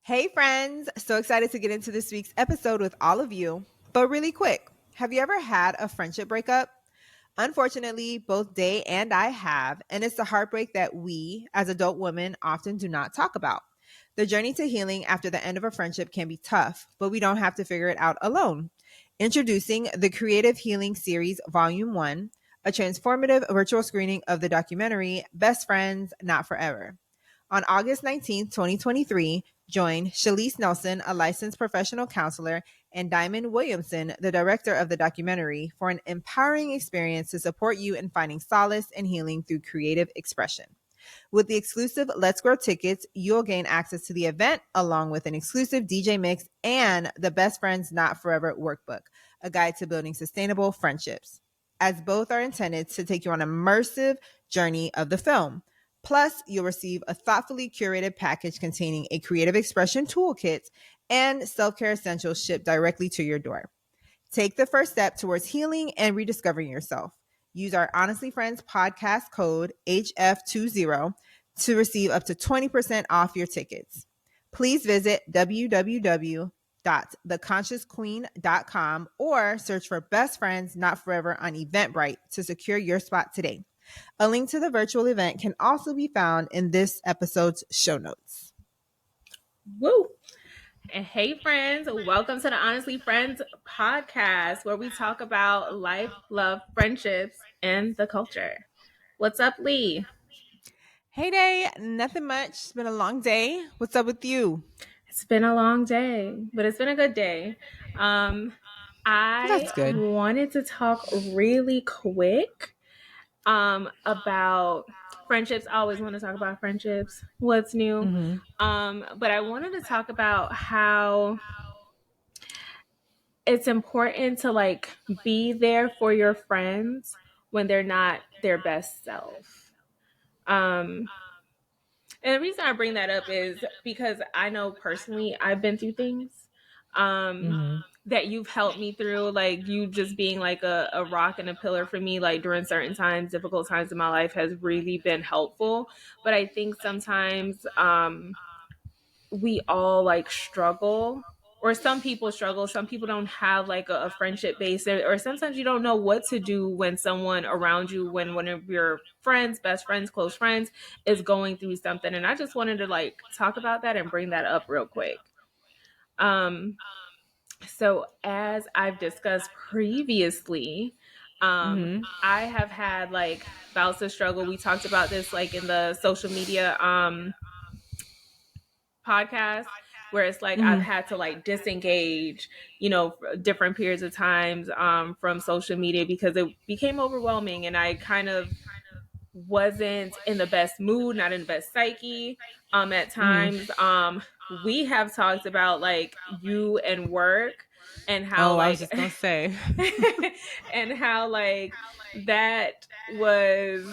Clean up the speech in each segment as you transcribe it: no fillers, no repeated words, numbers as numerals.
Hey friends, so excited to get into this week's episode with all of you. But really quick, have you ever had a friendship breakup? Unfortunately, both Day and I have, and it's the heartbreak that we, as adult women, often do not talk about. The journey to healing after the end of a friendship can be tough, but we don't have to figure it out alone. Introducing the Creative Healing Series Volume 1, a transformative virtual screening of the documentary Best Friends Not Forever. On August 19th, 2023, join Shalise Nelson, a licensed professional counselor, and Diamond Williamson, the director of the documentary, for an empowering experience to support you in finding solace and healing through creative expression. With the exclusive Let's Grow tickets, you'll gain access to the event along with an exclusive DJ mix and the Best Friends Not Forever workbook, a guide to building sustainable friendships, as both are intended to take you on an immersive journey of the film. Plus, you'll receive a thoughtfully curated package containing a creative expression toolkit and self-care essentials shipped directly to your door. Take the first step towards healing and rediscovering yourself. Use our Honestly Friends podcast code HF20 to receive up to 20% off your tickets. Please visit www.theconsciousqueen.com or search for Best Friends Not Forever on Eventbrite to secure your spot today. A link to the virtual event can also be found in this episode's show notes. Woo! And hey, friends, welcome to the Honestly Friends podcast, where we talk about life, love, friendships, and the culture. What's up, Lee? Hey, Day. Nothing much. It's been a long day. What's up with you? It's been a long day, but it's been a good day. I That's good. wanted to talk really quick about friendships. I always want to talk about friendships. What's new? But I wanted to talk about how it's important to be there for your friends when they're not their best self. Um and the reason I bring that up is because I know personally I've been through things that you've helped me through, like you just being like a rock and a pillar for me, like during certain times, difficult times in my life, has really been helpful. But I think sometimes we all struggle, or some people struggle. Some people don't have a friendship base, or sometimes you don't know what to do when someone around you, when one of your friends, best friends, close friends, is going through something. And I just wanted to talk about that and bring that up real quick. So as I've discussed previously, I have had bouts of struggle. We talked about this in the social media podcast, where it's I've had to disengage, for different periods of times from social media because it became overwhelming, and I kind of wasn't in the best mood, not in the best psyche at times. We have talked about you and work, and how I was just gonna say. and how that was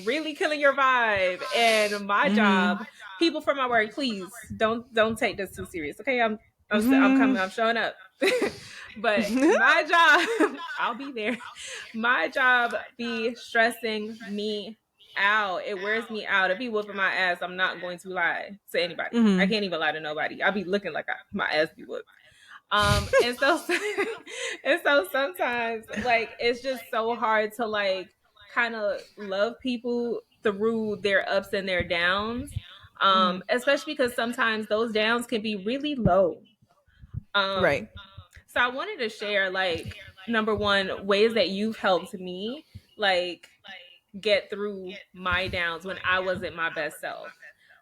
really killing your vibe and my job. People from my work, please don't take this too serious, okay? I'm coming, I'm showing up. But my job, I'll be there. My job be stressing me out. It wears me out. It be whooping my ass. I'm not going to lie to anybody. I can't even lie to nobody. I'll be looking like my ass be whooped. And so and so sometimes it's just so hard to kind of love people through their ups and their downs. Especially because sometimes those downs can be really low. Right. So I wanted to share number one, ways that you've helped me get through my downs when I wasn't my best self.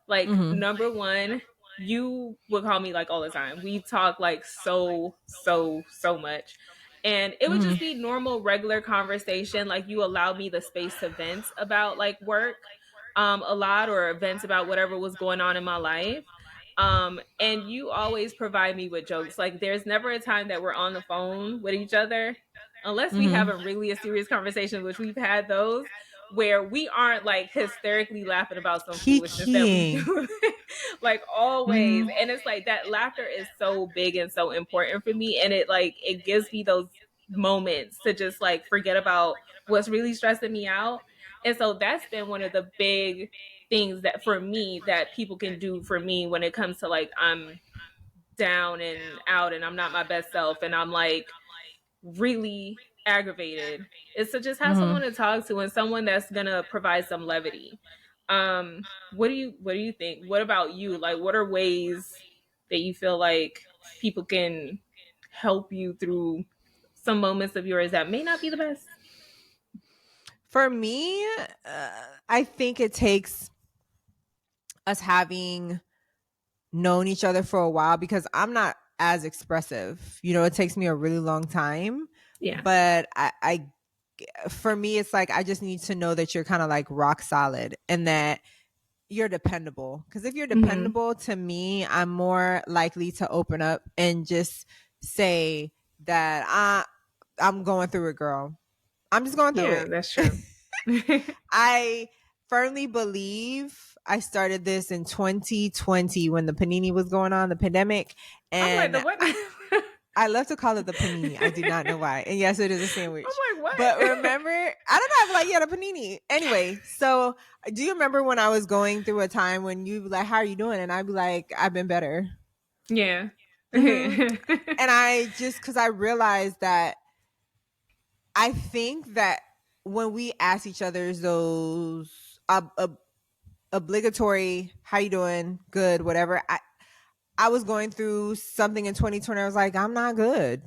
Number one, you would call me all the time. We talk so much. And it would just be normal, regular conversation. You allow me the space to vent about work a lot, or vent about whatever was going on in my life. And you always provide me with jokes. There's never a time that we're on the phone with each other, unless we have a really a serious conversation, which we've had those, where we aren't hysterically laughing about some foolishness that we do. Always. And it's that laughter is so big and so important for me, and it gives me those moments to just forget about what's really stressing me out. And so that's been one of the big things that for me that people can do for me when it comes to like I'm down and out and I'm not my best self and I'm like really aggravated is to just have Mm-hmm. someone to talk to and someone that's gonna provide some levity. What do you think? What about you? Like what are ways that you feel like people can help you through some moments of yours that may not be the best? For me, I think it takes us having known each other for a while, because I'm not as expressive. It takes me a really long time, Yeah. but I for me, it's like I just need to know that you're kind of like rock solid and that you're dependable. Because if you're Hmm. dependable to me, I'm more likely to open up and just say that I'm going through it, girl. I'm just going through Yeah, it. that's true. I firmly believe I started this in 2020 when the panini was going on, the pandemic. I'm like the And what? I love to call it the panini. I do not know why. And yes, it is a I'm sandwich. like But what? remember, I don't know. I'm like, yeah, the panini. Anyway, so do you remember when I was going through a time when you be like, how are you doing? And I'd be like, I've been better. Yeah. Hmm. And I just, because I realized that I think that when we ask each other those obligatory, how you doing? Good, whatever. I was going through something in 2020. I was like, I'm not good.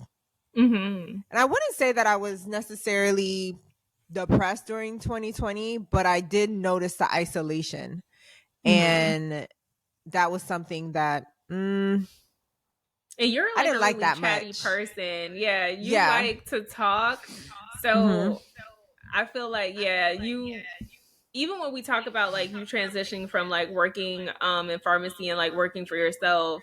Hmm. And I wouldn't say that I was necessarily depressed during 2020, but I did notice the isolation. Hmm. And that was something that And you're I like didn't a like really that chatty much. person. Yeah, you Yeah. like to talk. Hmm. So I feel like, yeah, you even when we talk about like you transitioning from like working in pharmacy and like working for yourself,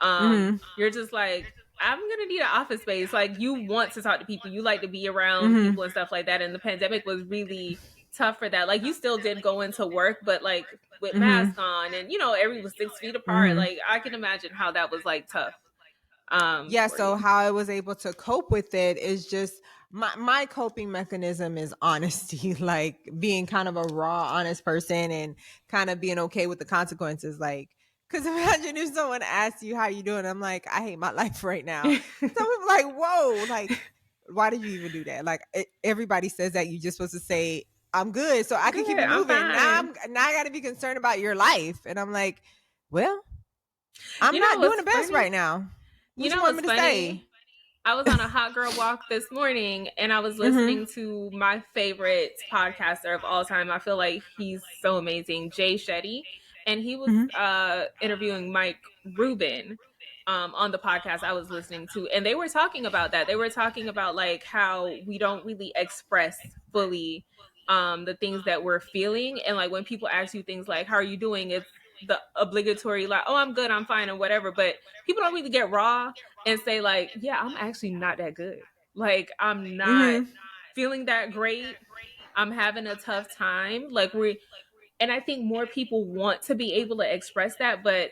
Hmm. you're just like, I'm gonna need an office space. Like you want to talk to people, you like to be around Hmm. people and stuff like that. And the pandemic was really tough for that. Like you still did go into work, but like with Hmm. mask on and everyone was 6 feet apart. Hmm. Like I can imagine how that was like tough Yeah, for so you. how I was able to cope with it is just my coping mechanism is honesty, like being kind of a raw, honest person and kind of being okay with the consequences. Like, because imagine if someone asks you how you doing, I'm like, I hate my life right now. Someone's like, whoa, like, why did you even do that? Like, everybody says that you just supposed to say, I'm good, so I can keep Good, it I'm moving. Now fine. I got to be concerned about your life, and I'm like, well, I'm You know not doing what's the best funny? right now. You What you know want what's me to say? funny? I was on a hot girl walk this morning and I was Mm-hmm. listening to my favorite podcaster of all time. I feel like he's so amazing, Jay Shetty. And he was Mm-hmm. interviewing Mike Rubin on the podcast I was listening to. And they were talking about that. They were talking about like how we don't really express fully the things that we're feeling. And like when people ask you things like, how are you doing? It's the obligatory, like, oh, I'm good, I'm fine, and whatever. But people don't really get raw and say like, yeah, I'm actually not that good. Like I'm not Mm-hmm. feeling that great. I'm having a tough time. Like we and I think more people want to be able to express that, but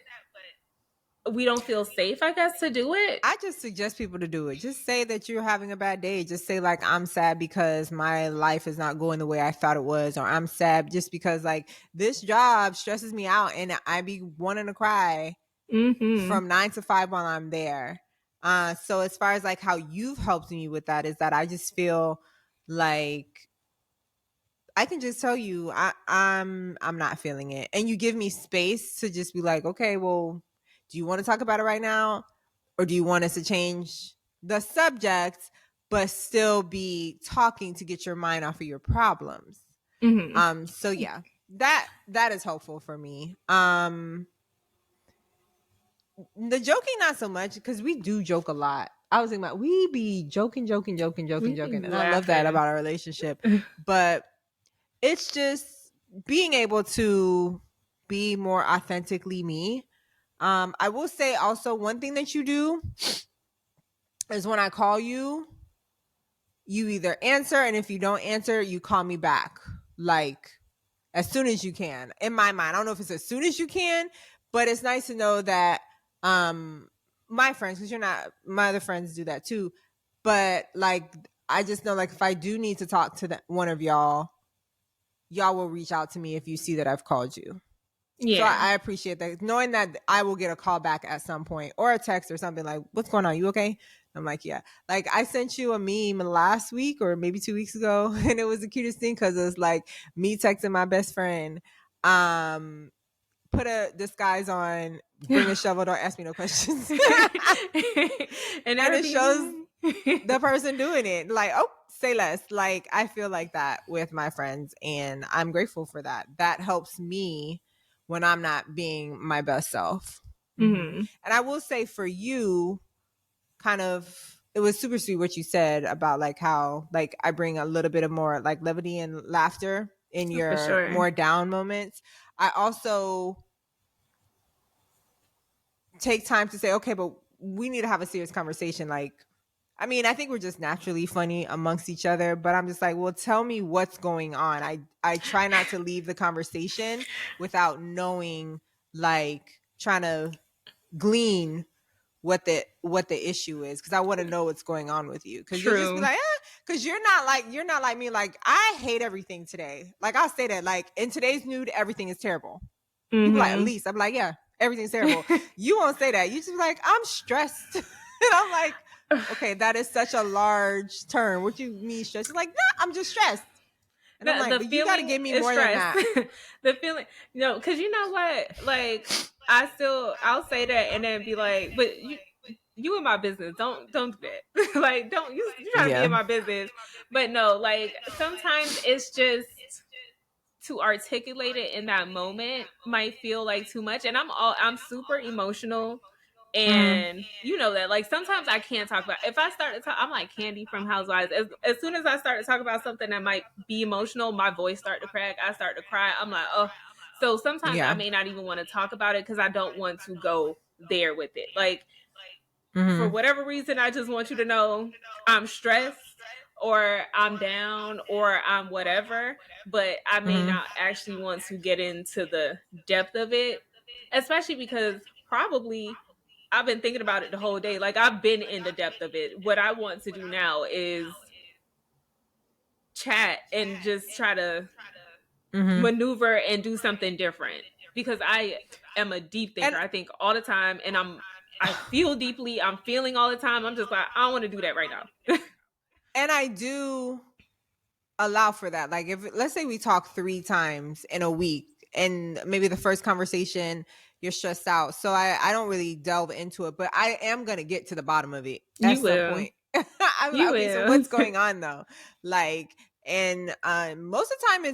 we don't feel safe, I guess, to do it. I just suggest people to do it. Just say that you're having a bad day. Just say like, I'm sad because my life is not going the way I thought it was, or I'm sad just because like this job stresses me out and I be wanting to cry Mhm. from 9 to 5 while I'm there. So as far as like how you've helped me with that is that I just feel like I can just tell you I'm not feeling it, and you give me space to just be like, okay, well, do you want to talk about it right now, or do you want us to change the subject, but still be talking to get your mind off of your problems? Mhm. So yeah, that is helpful for me. The joking not so much because we do joke a lot. I was thinking about we be joking, joking, joking, joking, We be joking, and I love that laughing. about our relationship, but it's just being able to be more authentically me. I will say also one thing that you do is when I call you, you either answer, and if you don't answer, you call me back like as soon as you can. In my mind, I don't know if it's as soon as you can, but it's nice to know that um my friends, because you're not, my other friends do that too. But like I just know like if I do need to talk to one of y'all, y'all will reach out to me if you see that I've called you. So Yeah. I appreciate that. Knowing that I will get a call back at some point or a text or something like, what's going on? You okay? I'm like, yeah. Like I sent you a meme last week or maybe 2 weeks ago, and it was the cutest thing because it's like me texting my best friend, put a disguise on, bring a shovel, don't ask me no questions. And And that'll it be shows me. the person doing it. Like, oh, say less. Like I feel like that with my friends, and I'm grateful for that. That helps me when I'm not being my best self. Hmm. And I will say for you, kind of, it was super sweet what you said about like how like I bring a little bit of more like levity and laughter in Oh, for your sure. more down moments. I also take time to say, okay, but we need to have a serious conversation. Like, I mean, I think we're just naturally funny amongst each other, but I'm just like, well, tell me what's going on. I try not to leave the conversation without knowing, like, trying to glean what the issue is, because I want to know what's going on with you. Because you'll just be True. like, because you're not like me. Like, I hate everything today. Like, I'll say that. Like, in today's nude, everything is terrible. People like, at Hmm. least I'm like, yeah, everything's terrible. You won't say that. You just be like, I'm stressed. And I'm like, okay, that is such a large term. What you mean stressed? You're like, nah, I'm just stressed. And I'm like, The but you got to feeling give me is more than stress. that. The feeling, no, because you know what? Like, I'll say that and then be like, but you in my business. Don't do that. Like, don't you trying to be in Yeah. my business. But no, like sometimes it's just to articulate it in that moment might feel like too much. And I'm super emotional, Mm-hmm. and you know that, like, sometimes I can't talk about, if I start to talk, I'm like Candy from Housewives. As soon as I start to talk about something that might be emotional, my voice start to crack, I start to cry. I'm like, oh. So sometimes I Yeah. may not even want to talk about it because I don't want to go there with it. Like, for Mm-hmm. whatever reason, I just want you to know I'm stressed or I'm down or I'm whatever, but I may Mm-hmm. not actually want to get into the depth of it, especially because probably I've been thinking about it the whole day. Like, I've been in the depth of it. What I want to do now is chat and just try to Mm-hmm. maneuver and do something different, because I am a deep thinker. And I think all the time, and I feel deeply. I'm feeling all the time. I'm just like, I don't want to do that right now. I do allow for that. Like, if let's say we talk 3 times in a week, and maybe the first conversation you're stressed out, so I don't really delve into it, but I am gonna get to the bottom of it at You some will. point. I'm like, You okay, so will. what's going on though? Like, and most of the time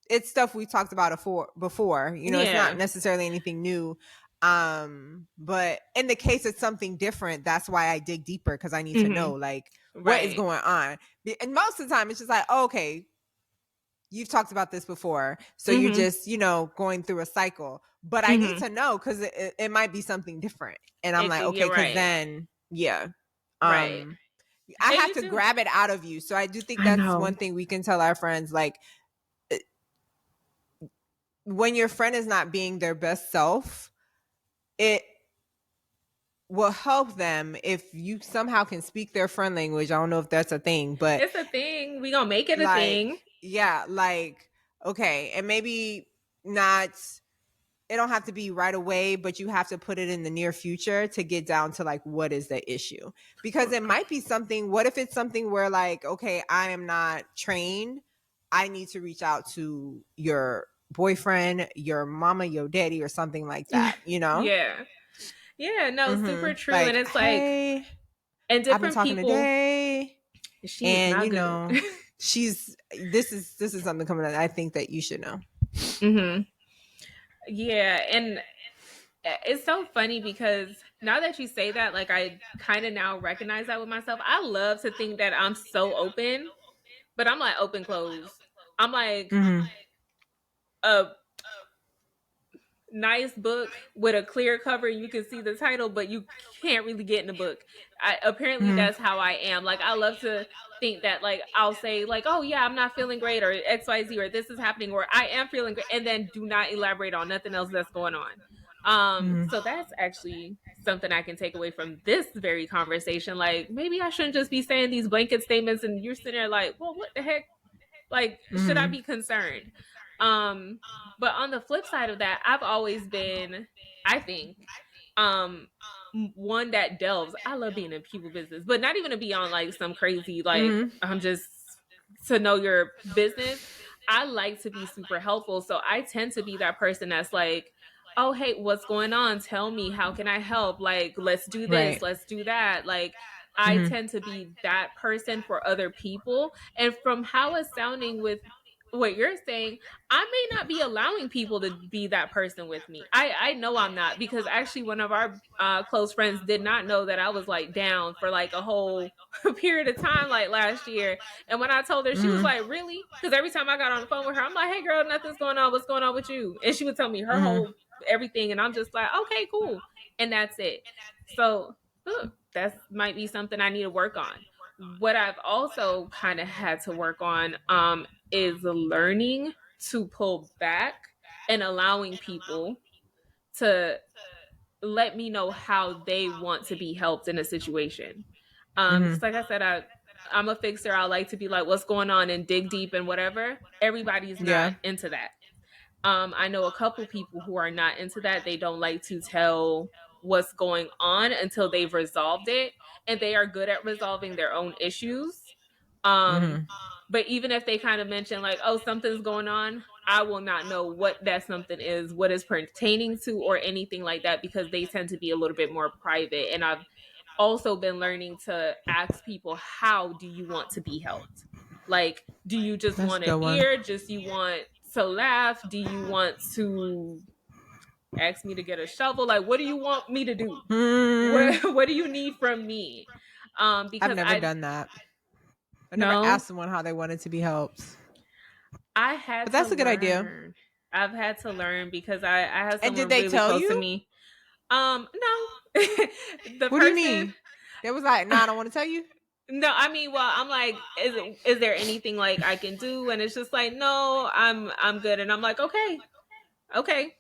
it's stuff we talked about before. It's not Yeah. necessarily anything new. But in the case it's something different, that's why I dig deeper, because I need to know Hmm. like what is Right. going on. And most of the time it's just like, oh, okay, you've talked about this before, so you're Hmm. just going through a cycle, but I need Hmm. to know because it might be something different, and I'm It like, could. okay, You're because right. then yeah, Right. um I And have you to do. grab it out of you. So I do think I that's know. one thing we can tell our friends, like, when your friend is not being their best self, it will help them if you somehow can speak their friend language. I don't know if that's a thing, but It's a thing. We gonna make it a like, thing. yeah, like, okay, and maybe not, it don't have to be right away, but you have to put it in the near future to get down to like, what is the issue? Because it might be something, what if it's something where like, okay, I am not trained, I need to reach out to your boyfriend, your mama, your daddy, or something like that. Yeah. Yeah. No, super true. And Like, it's like, hey, and I've been different talking people. today, She is and not good. she's this is something coming up I think that you should know. Hmm. Yeah. And it's so funny because now that you say that, like, I kind of now recognize that with myself. I love to think that I'm so open, but I'm like open closed. I'm like Mm-hmm. a nice book with a clear cover and you can see the title, but you can't really get in the book. Apparently Mm-hmm. that's how I am. Like, I love to think that, like, I'll say like, oh yeah, I'm not feeling great, or XYZ, or this is happening, or I am feeling great, and then do not elaborate on nothing else that's going on. Mm-hmm. So that's actually something I can take away from this very conversation. Like, maybe I shouldn't just be saying these blanket statements and you're sitting there like, well, what the heck? Like, should I Mm-hmm. be concerned? Um, but on the flip side of that, I've always been, I think, um, one that delves. I love being in people business, but not even to be on like some crazy like Mm-hmm. I'm just to know your business. I like to be super helpful, so I tend to be that person that's like, "Oh, hey, what's going on? Tell me, how can I help? Like, let's do this, Right. let's do that." Like, I Mm-hmm. tend to be that person for other people. And from how it's sounding with what you're saying, I may not be allowing people to be that person with me. I know I'm not, because actually one of our close friends did not know that I was like down for like a whole period of time like last year. And when I told her, she was Mm-hmm. like, "Really?" Because every time I got on the phone with her, I'm like, "Hey girl, nothing's going on. What's going on with you?" And she would tell me her Mm-hmm. whole everything, and I'm just like, "Okay, cool," and that's it. So that might be something I need to work on. What I've also kind of had to work on is learning to pull back and allowing people to let me know how they want to be helped in a situation. Mm-hmm. Because like I said, I'm a fixer. I like to be like, "What's going on?" and dig deep and whatever. Everybody's not Yeah. into that. I know a couple people who are not into that. They don't like to tell what's going on until they've resolved it, and they are good at resolving their own issues. Um, Mm-hmm. but even if they kind of mention like, "Oh, something's going on," I will not know what that something is, what is pertaining to, or anything like that, because they tend to be a little bit more private. And I've also been learning to ask people, "How do you want to be helped? Like, do you just That's a want an good one. ear? Just you want to laugh? Do you want to ask me to get a shovel? Like, what do you want me to do? Hmm. What do you need from me?" I've Because never I done that. I never no, asked someone how they wanted to be helped. I had But to that's a good idea. learn. I've had to learn because I have And did someone they really tell close to you? me. No, the What do you person. mean? They was like, "Nah, I don't want to tell you." No, I mean, well, I'm like, is there anything like I can do? And it's just like, no, I'm good. And I'm like, okay, okay,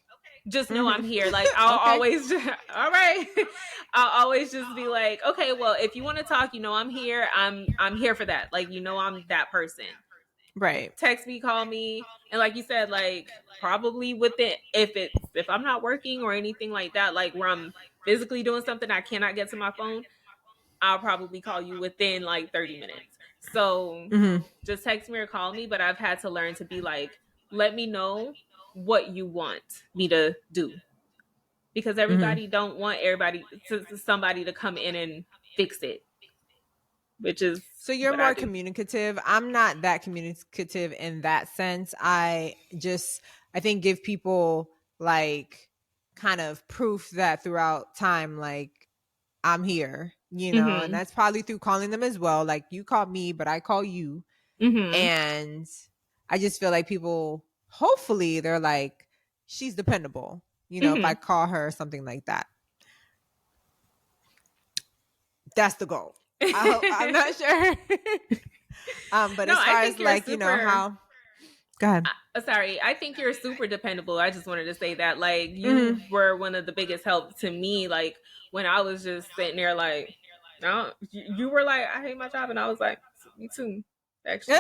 just know I'm here. Like I'll Okay. always, all right, I'll always just be like, okay, well, if you want to talk, I'm here. I'm here for that. Like I'm that person. Right. Text me, call me, and like you said, like probably within if I'm not working or anything like that, like where I'm physically doing something I cannot get to my phone, I'll probably call you within like 30 minutes. So Mm-hmm. just text me or call me, but I've had to learn to be like, let me know what you want me to do, because Mm-hmm. everybody don't want everybody to somebody to come in and fix it, which is So you're what I more do. communicative. I'm not that communicative in that sense. I think give people like kind of proof that throughout time, like I'm here, and Mhm. that's probably through calling them as well. Like you call me, but I call you. Mhm. And I just feel like people, hopefully, they're like, she's dependable, if I Mhm. call her or something like that. That's the goal. I hope, I'm not sure. But No, as I far think as you're like, super. how, go ahead. Sorry, I think you're super dependable. I just wanted to say that, like, you Mm-hmm. were one of the biggest help to me. Like when I was just sitting there, like, no, you were like, "I hate my job," and I was like, "Me too, actually."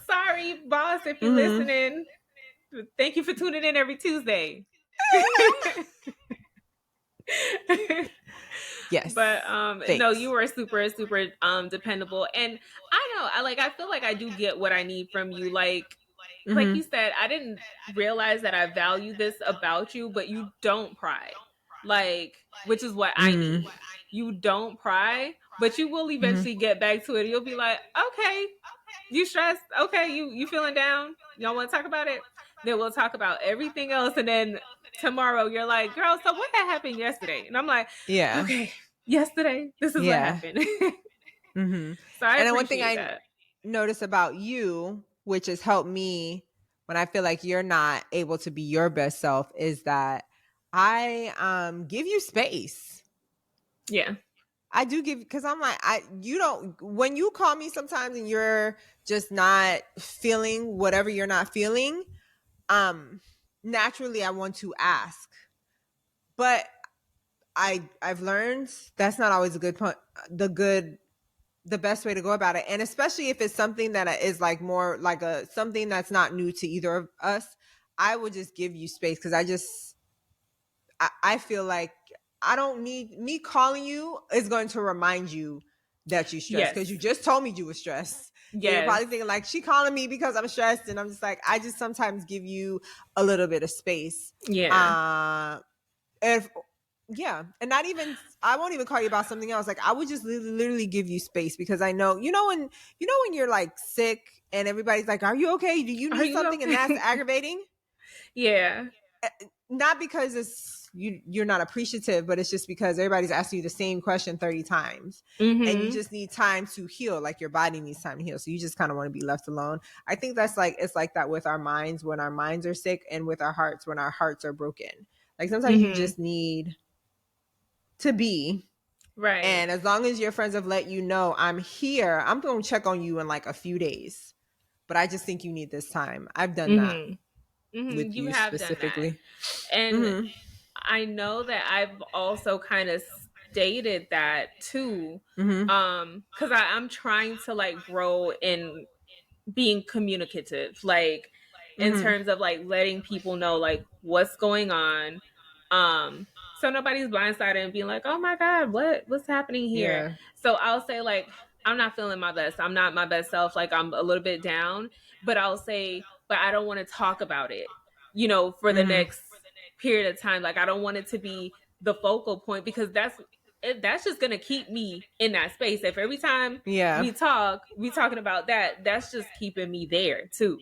Sorry, boss, if you're Mm-hmm. listening. Thank you for tuning in every Tuesday. But Yes. no, you Thanks. were super dependable. And I know, I feel like I do get what I need from you. Like Mm-hmm. you said, I didn't realize that I value this about you, but you don't pry. Like, which is what I Mm-hmm. need. You don't pry, but you will Mm-hmm. eventually get back to it. You'll be like, "Okay, you stressed? Okay, you feeling down? Y'all want to talk about it?" Then we'll talk about everything else, and then tomorrow you're like, "Girl, so what had happened yesterday?" And I'm like, Yeah. "Okay, yesterday, this is what Yeah. happened." Mm-hmm. So I And then one thing appreciate I that. notice about you, which has helped me when I feel like you're not able to be your best self, is that I give you space. Yeah. I do give, because I'm like, you don't, when you call me sometimes and you're just not feeling whatever you're not feeling, um naturally I want to ask. But I've learned that's not always a good point, the good the best way to go about it. And especially if it's something that is like more like a something that's not new to either of us, I would just give you space because I feel like I don't need me calling you is going to remind you that you stressed because you Yes. just told me you were stressed. And you're Yes. probably thinking like she calling me because I'm stressed, and I'm just like I just sometimes give you a little bit of space. Yeah. Uh, if yeah, and not even I won't even call you about something else. Like I would just literally give you space because I know when you're like sick and everybody's like, "Are you okay? Do you Are need you something?" And that's okay? aggravating. Yeah. Not because you're not appreciative, but it's just because everybody's asking you the same question 30 times and you Mhm. just need time to heal. Like your body needs time to heal, so you just kind of want to be left alone. I think that's like it's like that with our minds when our minds are sick, and with our hearts when our hearts are broken. Like sometimes you Mhm. just need to be. Right. And as long as your friends have let you know, I'm here, I'm going to check on you in like a few days, but I just think you need this time. I've done that Mhm. Mhm. with You you have done that. specifically. And Mm-hmm. I know that I've also kind of stated that too. Mm-hmm. Cuz I'm trying to like grow in being communicative, like in Mm-hmm. terms of like letting people know like what's going on, so nobody's blindsided and being like, oh my god, what's happening here. Yeah. So I'll say like, I'm not feeling my best, I'm not my best self, like I'm a little bit down, but I'll say, but I don't want to talk about it, for the Mm-hmm. next period of time. Like I don't want it to be the focal point, because that's just gonna keep me in that space. If every time Yeah. we talking about that, that's just keeping me there too.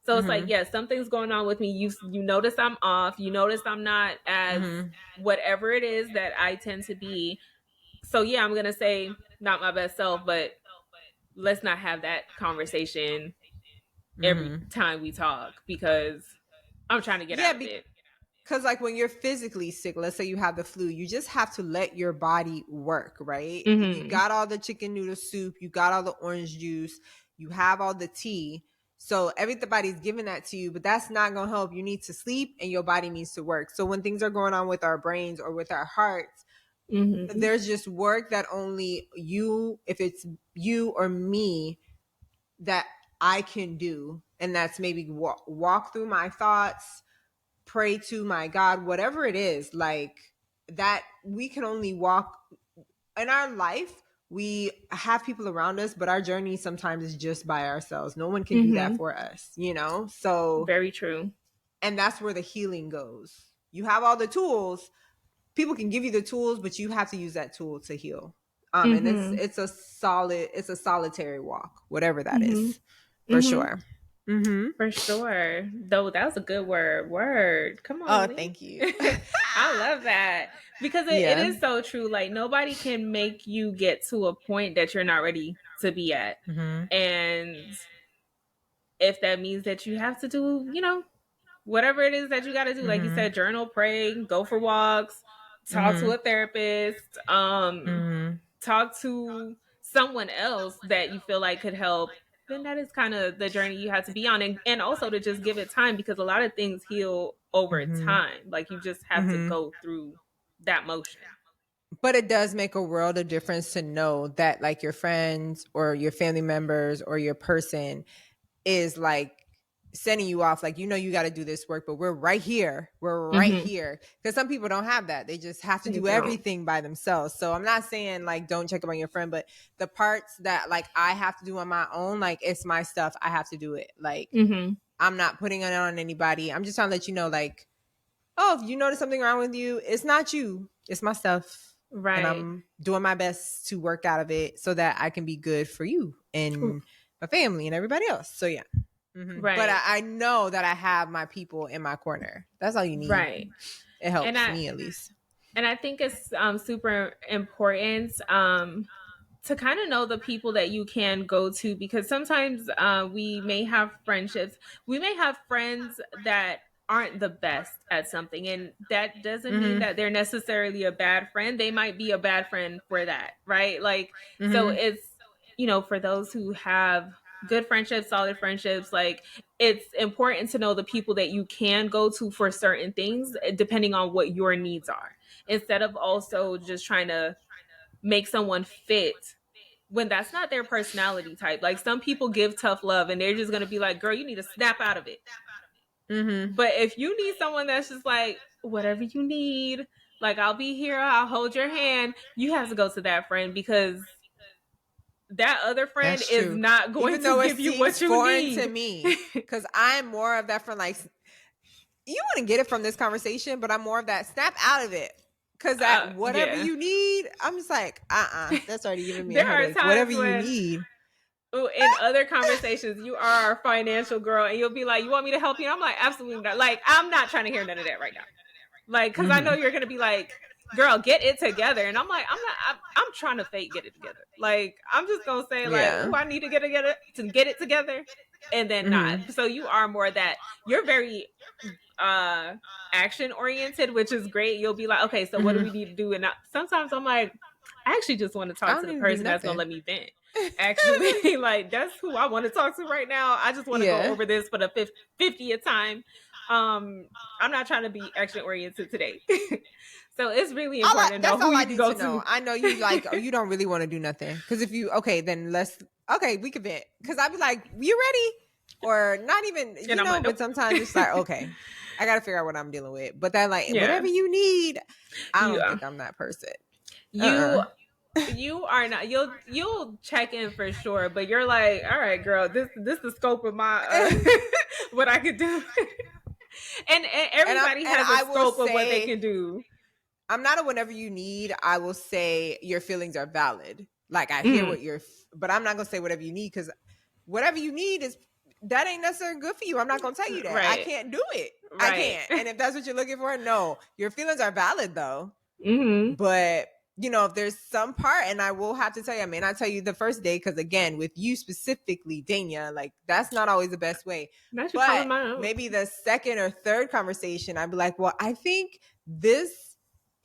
So it's like, Mm-hmm. yeah, something's going on with me. You notice I'm off, you notice I'm not as Mm-hmm. whatever it is that I tend to be. So yeah, I'm gonna say not my best self, but let's not have that conversation every Mm-hmm. time we talk, because I'm trying to get Yeah, out of it. because like when you're physically sick, let's say you have the flu, you just have to let your body work, right? You Mhm. got all the chicken noodle soup, you got all the orange juice, you have all the tea. So everybody's giving that to you, but that's not going to help. You need to sleep and your body needs to work. So when things are going on with our brains or with our hearts, Mhm. there's just work that only you, if it's you or me, that I can do. And that's maybe walk through my thoughts, pray to my God, whatever it is, like that we can only walk in our life. We have people around us, but our journey sometimes is just by ourselves. No one can do that Mhm. for us. So, Very true. and that's where the healing goes. You have all the tools. People can give you the tools, but you have to use that tool to heal. And it's Mhm. it's a solid, it's a solitary walk, whatever that Mhm. is, for Mhm. sure. Mm-hmm. For sure. Though that was a good word. Word. Come Oh, on, Lee. thank you. I love that. Because it Yeah. is so true. Like nobody can make you get to a point that you're not ready to be at. Mm-hmm. And if that means that you have to do, whatever it is that you gotta do, like you Mm-hmm. said, journal, pray, go for walks, talk to Mm-hmm. a therapist, Mm-hmm. talk to someone else that you feel like could help, then that is kind of the journey you have to be on. And also to just give it time, because a lot of things heal over Mm-hmm. time. Like you just have to Mm-hmm. go through that motion. But it does make a world of difference to know that like your friends or your family members or your person is like sending you off, like you got to do this work, but we're right Mm-hmm. here, because some people don't have that. They just have to They do don't. everything by themselves. So I'm not saying like don't check up on your friend, but the parts that like I have to do on my own, like it's my stuff, I have to do it. Like Mm-hmm. I'm not putting it on anybody. I'm just trying to let you know, like, oh, if you notice something wrong with you, it's not you, it's my stuff. And Right. I'm doing my best to work out of it so that I can be good for you and my family and everybody else. So yeah. But Right. I know that I have my people in my corner. That's all you need. Right. It And helps I me at least. and I think it's super important to kind of know the people that you can go to, because sometimes we may have friendships, we may have friends that aren't the best at something, and that doesn't mean Mm-hmm. that they're necessarily a bad friend. They might be a bad friend for that, right? Like, so Mm-hmm. it's, for those who have good friendships, solid friendships, like it's important to know the people that you can go to for certain things, depending on what your needs are, instead of also just trying to make someone fit when that's not their personality type. Like some people give tough love and they're just gonna be like, girl, you need to snap out of it. But if you need someone that's just like, whatever you need, like I'll be here, I'll hold your hand, you have to go to that friend because that other friend That's is true. not going Even to though it give you what seems you foreign to need. me, because I'm more of that friend. Like, you wouldn't get it from this conversation, but I'm more of that snap out of it. Because that whatever Yeah. you need, I'm just like, that's already giving me a There are headache. Whatever times you when need. in other conversations you are our financial girl and you'll be like, you want me to help you? I'm like, absolutely not. Like, I'm not trying to hear none of that right now. Like, because I know you're gonna be like, girl, get it together. And I'm like, I'm trying to fake get it together. Like, I'm just gonna say like, Yeah. oh, I need to get it together, and then not. So you are more that you're very action oriented, which is great. You'll be like, okay, so what do we need to do? And sometimes I'm like, I actually just want to I talk to don't the even do person that's gonna nothing. let me vent. Actually, like that's who I want to talk to right now. I just want to go Yeah. over this for the 50th time. I'm not trying to be action oriented today. So it's really important to know That's who all you I can need go to know. to. I know you like, oh, you don't really want to do nothing. Because if you, okay, then we can vent. Because I'd be like, you ready? Or not even, And I'm like, but nope. sometimes it's like, okay, I got to figure out what I'm dealing with. But then, like, Yeah. whatever you need, I don't Yeah. think I'm that person. You you are not, you'll check in for sure, but you're like, all right, girl, this the scope of my what I could do. And everybody And has a I will scope of what they say, can do. I'm not a whenever you need. I will say your feelings are valid. Like I hear Mm. what but I'm not gonna say whatever you need because whatever you need is that ain't necessarily good for you. I'm not gonna tell you that. I Right. can't do it. I Right. can't. And if that's what you're looking for, no, your feelings are valid though. Mm-hmm. But if there's some part, and I will have to tell you, I may not tell you the first day because again, with you specifically, Dania, like that's not always the best way. Not you But calling my own. maybe the second or third conversation, I'd be like, well, I think this.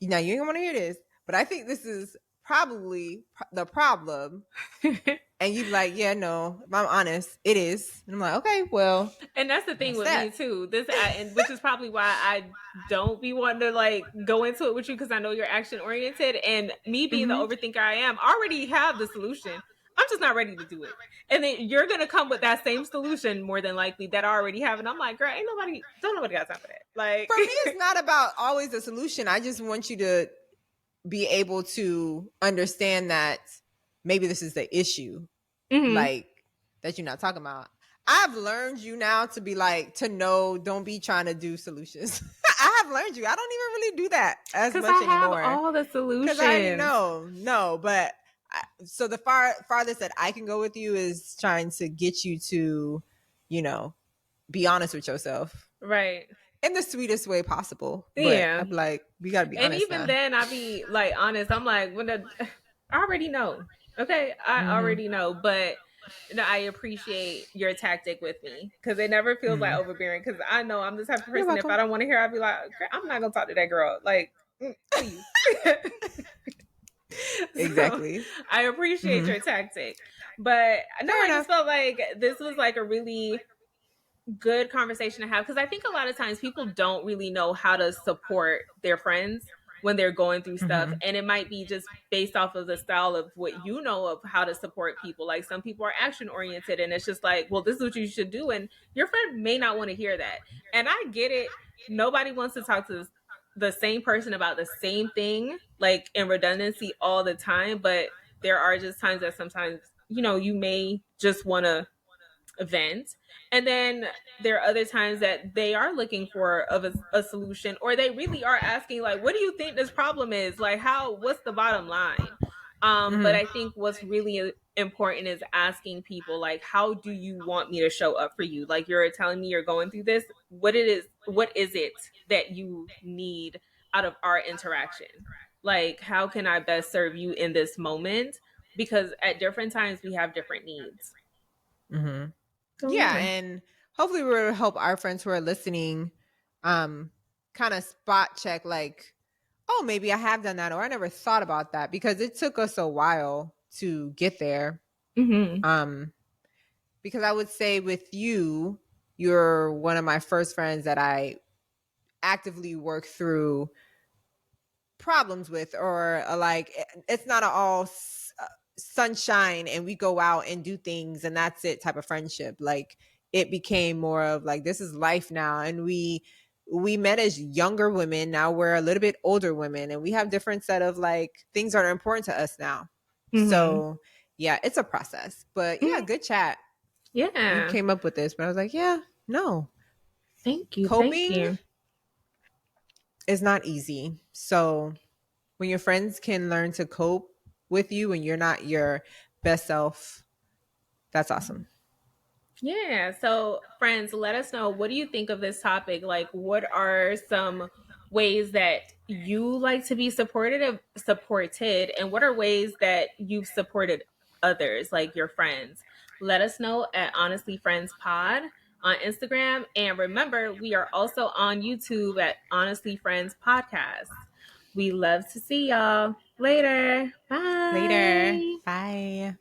Now you ain't want to hear this, but I think this is probably the problem. And you'd be like, yeah, no, if I'm honest, it is. And I'm like, okay, well, And that's the thing that's with me that. too. And which is probably why I don't be wanting to like go into it with you because I know you're action oriented, and me being the overthinker I am, already have the solution. I'm just not ready to do it. And then you're gonna come with that same solution more than likely that I already have, and I'm like, girl, don't nobody got time for that. Like, For me, it's not about always the solution. I just want you to be able to understand that maybe this is the issue, like that you're not talking about. I've learned you now to be like, to know, don't be trying to do solutions. I have learned you. I don't even really do that as because much I have anymore all the because I already solutions. know. No, but so the farthest that I can go with you is trying to get you to, be honest with yourself Right. in the sweetest way possible. But Yeah. I'm like, we got to be And honest even now. then, I be like honest. I'm like, I already know. Okay, I already know, but I appreciate your tactic with me because it never feels like overbearing. Because I know I'm the type of You're person if I welcome. don't want to hear, I'd be like, I'm not gonna talk to that girl. Like, please. So Exactly. I appreciate your tactic, but no, Fair I just enough. felt like this was like a really good conversation to have because I think a lot of times people don't really know how to support their friends when they're going through stuff, and it might be just based off of the style of what you know of how to support people. Like some people are action oriented and it's just like, well, this is what you should do, and your friend may not want to hear that. And I get it. Nobody wants to talk to the same person about the same thing like in redundancy all the time, but there are just times that sometimes you may just want to event. And then there are other times that they are looking for a solution, or they really are asking like, what do you think this problem is? Like, what's the bottom line? But I think what's really important is asking people like, how do you want me to show up for you? Like, you're telling me you're going through this. What is it that you need out of our interaction? Like, how can I best serve you in this moment? Because at different times we have different needs. So Yeah, yeah. and hopefully we'll help our friends who are listening kind of spot check like, oh, maybe I have done that or I never thought about that because it took us a while to get there. Mm-hmm. Because I would say with you, you're one of my first friends that I actively work through problems with, or like it's not all sunshine and we go out and do things and that's it type of friendship. Like it became more of like this is life now, and we met as younger women. Now we're a little bit older women and we have different set of like things that are important to us now. Mm-hmm. So yeah, it's a process. But yeah, good chat. You Yeah. came up with this, but I was like, yeah, no. Thank you. Thank Coping you. is not easy. So when your friends can learn to cope with you when you're not your best self, that's awesome. Yeah. So, friends, let us know, what do you think of this topic? Like, what are some ways that you like to be supported, and what are ways that you've supported others, like your friends? Let us know at Honestly Friends Pod on Instagram. And remember, we are also on YouTube at Honestly Friends Podcast. We love to see y'all. Later. Later. Bye. Bye.